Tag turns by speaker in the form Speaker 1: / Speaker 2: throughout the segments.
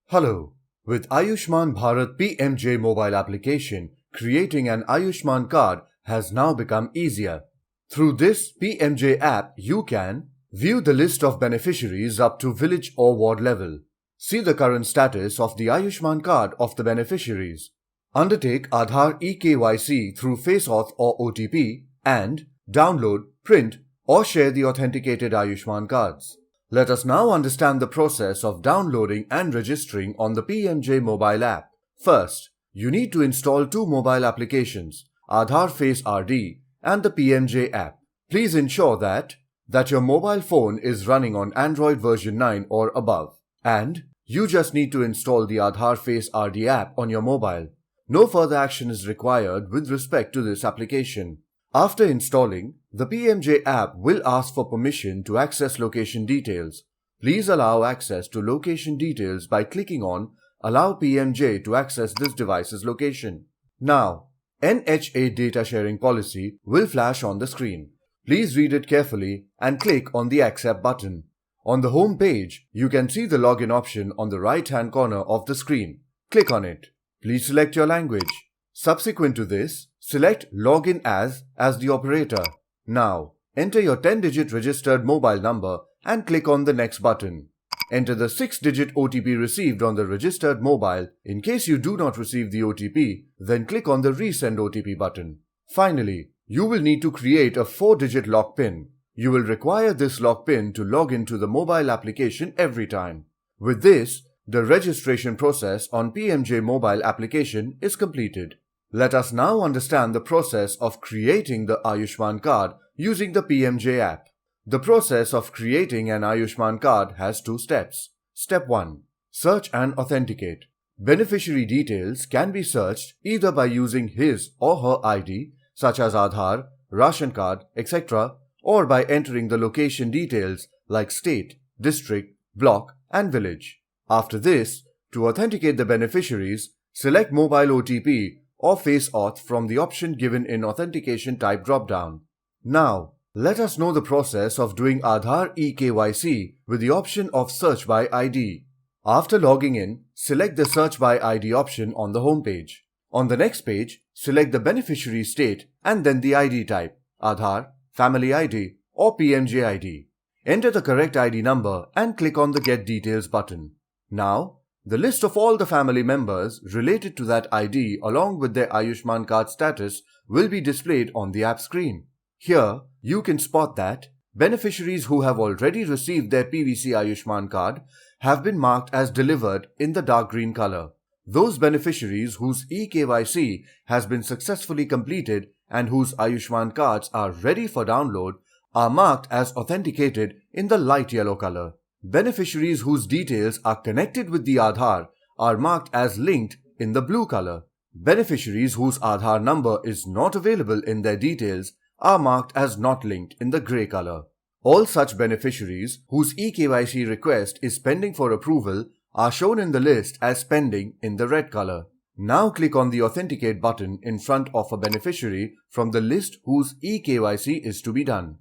Speaker 1: Hello. With Ayushman Bharat PMJ mobile application, creating an Ayushman card has now become easier. Through this PMJ app, you can view the list of beneficiaries up to village or ward level, see the current status of the Ayushman card of the beneficiaries, undertake Aadhaar eKYC through FaceAuth or OTP, and download, print, or share the authenticated Ayushman cards. Let us now understand the process of downloading and registering on the PMJ mobile app. First, you need to install two mobile applications, Aadhaar Face RD and the PMJ app. Please ensure that your mobile phone is running on Android version 9 or above. And you just need to install the Aadhaar Face RD app on your mobile. No further action is required with respect to this application. After installing, the PMJ app will ask for permission to access location details. Please allow access to location details by clicking on Allow PMJ to access this device's location. Now, NHA data sharing policy will flash on the screen. Please read it carefully and click on the Accept button. On the home page, you can see the login option on the right-hand corner of the screen. Click on it. Please select your language. Subsequent to this, select Login as the operator. Now, enter your 10-digit registered mobile number and click on the Next button. Enter the 6-digit OTP received on the registered mobile. In case you do not receive the OTP, then click on the Resend OTP button. Finally, you will need to create a 4-digit lock PIN. You will require this lock PIN to log into the mobile application every time. With this, the registration process on PMJ mobile application is completed. Let us now understand the process of creating the Ayushman card using the PMJ app. The process of creating an Ayushman card has two steps. Step 1. Search and authenticate. Beneficiary details can be searched either by using his or her ID, such as Aadhaar, Ration card, etc., or by entering the location details like state, district, block, and village. After this, to authenticate the beneficiaries, select Mobile OTP or FaceAuth from the option given in Authentication Type drop-down. Now, let us know the process of doing Aadhaar eKYC with the option of Search by ID. After logging in, select the Search by ID option on the home page. On the next page, select the beneficiary state and then the ID type, Aadhaar, Family ID, or PMJ ID. Enter the correct ID number and click on the Get Details button. Now, the list of all the family members related to that ID along with their Ayushman card status will be displayed on the app screen. Here, you can spot that beneficiaries who have already received their PVC Ayushman card have been marked as delivered in the dark green color. Those beneficiaries whose eKYC has been successfully completed and whose Ayushman cards are ready for download are marked as authenticated in the light yellow color. Beneficiaries whose details are connected with the Aadhaar are marked as linked in the blue color. Beneficiaries whose Aadhaar number is not available in their details are marked as not linked in the grey color. All such beneficiaries whose eKYC request is pending for approval are shown in the list as pending in the red color. Now click on the Authenticate button in front of a beneficiary from the list whose eKYC is to be done.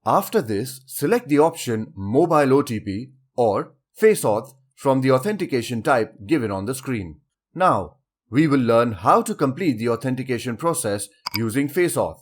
Speaker 1: After this, select the option Mobile OTP or FaceAuth from the authentication type given on the screen. Now, we will learn how to complete the authentication process using FaceAuth.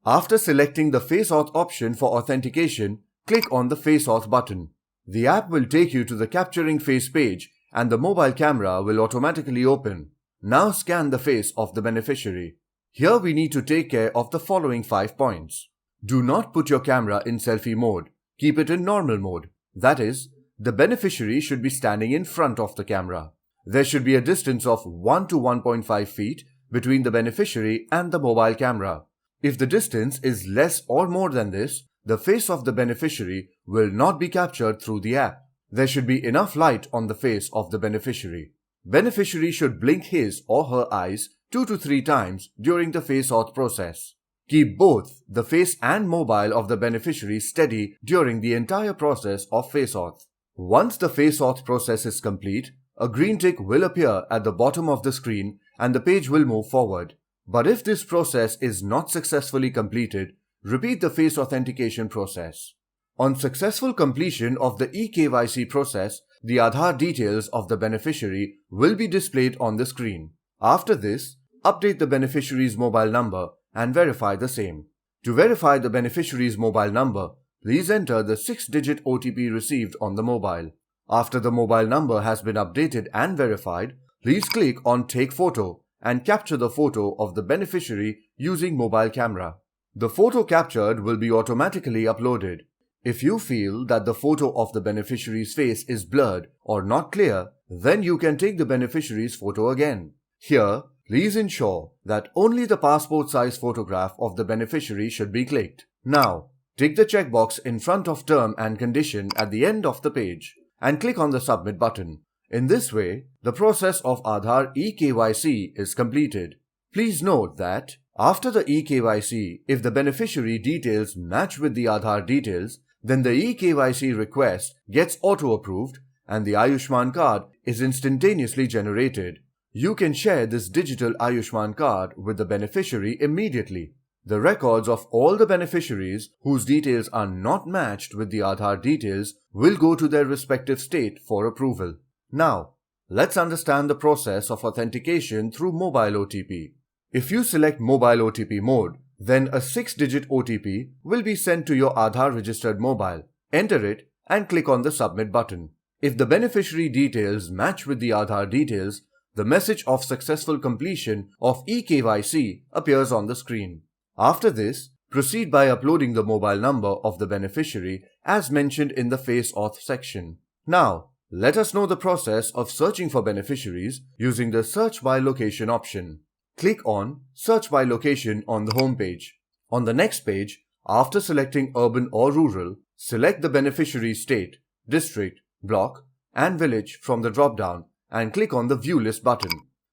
Speaker 1: After selecting the FaceAuth option for authentication, click on the FaceAuth button. The app will take you to the Capturing Face page and the mobile camera will automatically open. Now scan the face of the beneficiary. Here we need to take care of the following 5 points. Do not put your camera in selfie mode. Keep it in normal mode. That is, the beneficiary should be standing in front of the camera. There should be a distance of 1 to 1.5 feet between the beneficiary and the mobile camera. If the distance is less or more than this, the face of the beneficiary will not be captured through the app. There should be enough light on the face of the beneficiary. Beneficiary should blink his or her eyes 2 to 3 times during the FaceAuth process. Keep both the face and mobile of the beneficiary steady during the entire process of FaceAuth. Once the FaceAuth process is complete, a green tick will appear at the bottom of the screen and the page will move forward. But if this process is not successfully completed, repeat the face authentication process. On successful completion of the eKYC process, the Aadhaar details of the beneficiary will be displayed on the screen. After this, update the beneficiary's mobile number and verify the same. To verify the beneficiary's mobile number, please enter the 6-digit OTP received on the mobile. After the mobile number has been updated and verified, please click on Take Photo and capture the photo of the beneficiary using mobile camera. The photo captured will be automatically uploaded. If you feel that the photo of the beneficiary's face is blurred or not clear, then you can take the beneficiary's photo again. Here, please ensure that only the passport size photograph of the beneficiary should be clicked. Now, tick the checkbox in front of term and condition at the end of the page and click on the Submit button. In this way, the process of Aadhaar eKYC is completed. Please note that after the eKYC, if the beneficiary details match with the Aadhaar details, then the eKYC request gets auto-approved and the Ayushman card is instantaneously generated. You can share this digital Ayushman card with the beneficiary immediately. The records of all the beneficiaries whose details are not matched with the Aadhaar details will go to their respective state for approval. Now, let's understand the process of authentication through mobile OTP. If you select mobile OTP mode, then a 6-digit OTP will be sent to your Aadhaar registered mobile. Enter it and click on the Submit button. If the beneficiary details match with the Aadhaar details, the message of successful completion of eKYC appears on the screen. After this, proceed by uploading the mobile number of the beneficiary as mentioned in the Face Auth section. Now, let us know the process of searching for beneficiaries using the Search by Location option. Click on Search by Location on the home page. On the next page, after selecting urban or rural, select the beneficiary state, district, block, and village from the drop-down and click on the View List button.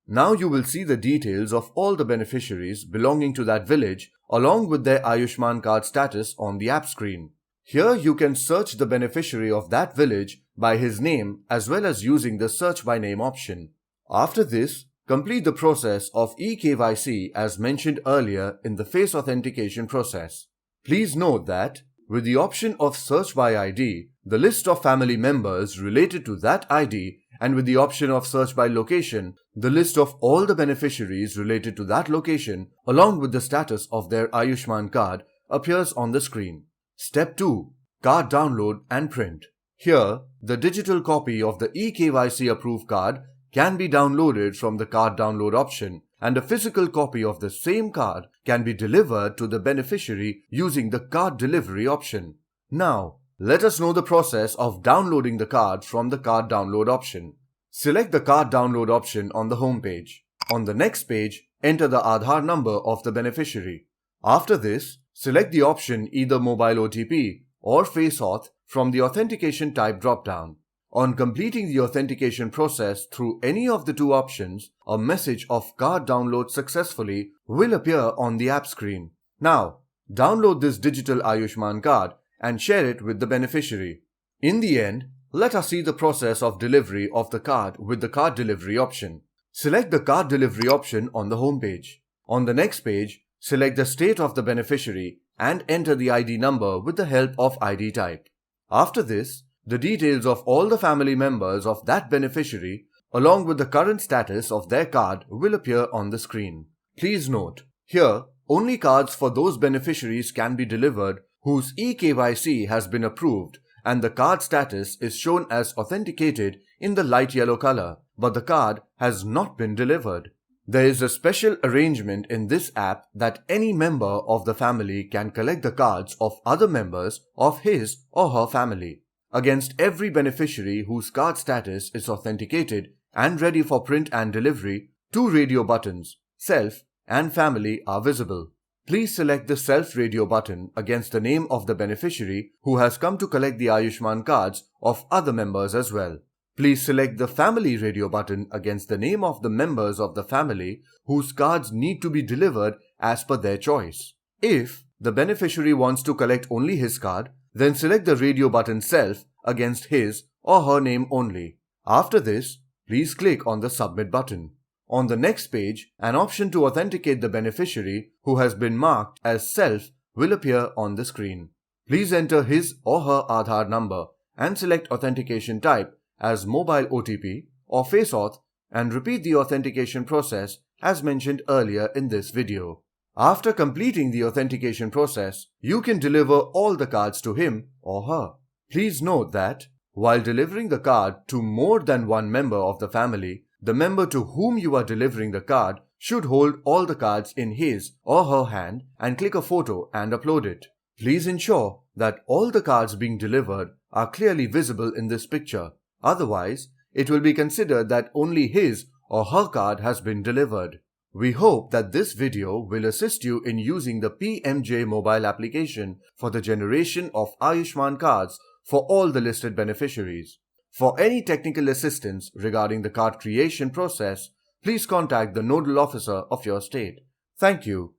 Speaker 1: Now you will see the details of all the beneficiaries belonging to that village along with their Ayushman card status on the app screen. Here you can search the beneficiary of that village by his name as well as using the Search by Name option. After this, complete the process of eKYC as mentioned earlier in the face authentication process. Please note that with the option of Search by ID, the list of family members related to that ID, and with the option of Search by Location, the list of all the beneficiaries related to that location along with the status of their Ayushman card appears on the screen. Step 2. Card download and print. Here, the digital copy of the eKYC approved card can be downloaded from the card download option, and a physical copy of the same card can be delivered to the beneficiary using the card delivery option. Now, let us know the process of downloading the card from the card download option. Select the card download option on the home page. On the next page, enter the Aadhaar number of the beneficiary. After this, select the option either Mobile OTP or Face Auth from the Authentication Type drop-down. On completing the authentication process through any of the two options, a message of card download successfully will appear on the app screen. Now, download this digital Ayushman card and share it with the beneficiary. In the end, let us see the process of delivery of the card with the card delivery option. Select the card delivery option on the home page. On the next page, select the state of the beneficiary and enter the ID number with the help of ID type. After this, the details of all the family members of that beneficiary along with the current status of their card will appear on the screen. Please note, here only cards for those beneficiaries can be delivered whose eKYC has been approved and the card status is shown as authenticated in the light yellow color, but the card has not been delivered. There is a special arrangement in this app that any member of the family can collect the cards of other members of his or her family. Against every beneficiary whose card status is authenticated and ready for print and delivery, two radio buttons, Self and Family, are visible. Please select the Self radio button against the name of the beneficiary who has come to collect the Ayushman cards of other members as well. Please select the Family radio button against the name of the members of the family whose cards need to be delivered as per their choice. If the beneficiary wants to collect only his card, then select the radio button Self against his or her name only. After this, please click on the Submit button. On the next page, an option to authenticate the beneficiary who has been marked as Self will appear on the screen. Please enter his or her Aadhaar number and select authentication type as mobile OTP or Face Auth and repeat the authentication process as mentioned earlier in this video. After completing the authentication process, you can deliver all the cards to him or her. Please note that while delivering the card to more than one member of the family, the member to whom you are delivering the card should hold all the cards in his or her hand and click a photo and upload it. Please ensure that all the cards being delivered are clearly visible in this picture. Otherwise, it will be considered that only his or her card has been delivered. We hope that this video will assist you in using the PMJ mobile application for the generation of Ayushman cards for all the listed beneficiaries. For any technical assistance regarding the card creation process, please contact the nodal officer of your state. Thank you.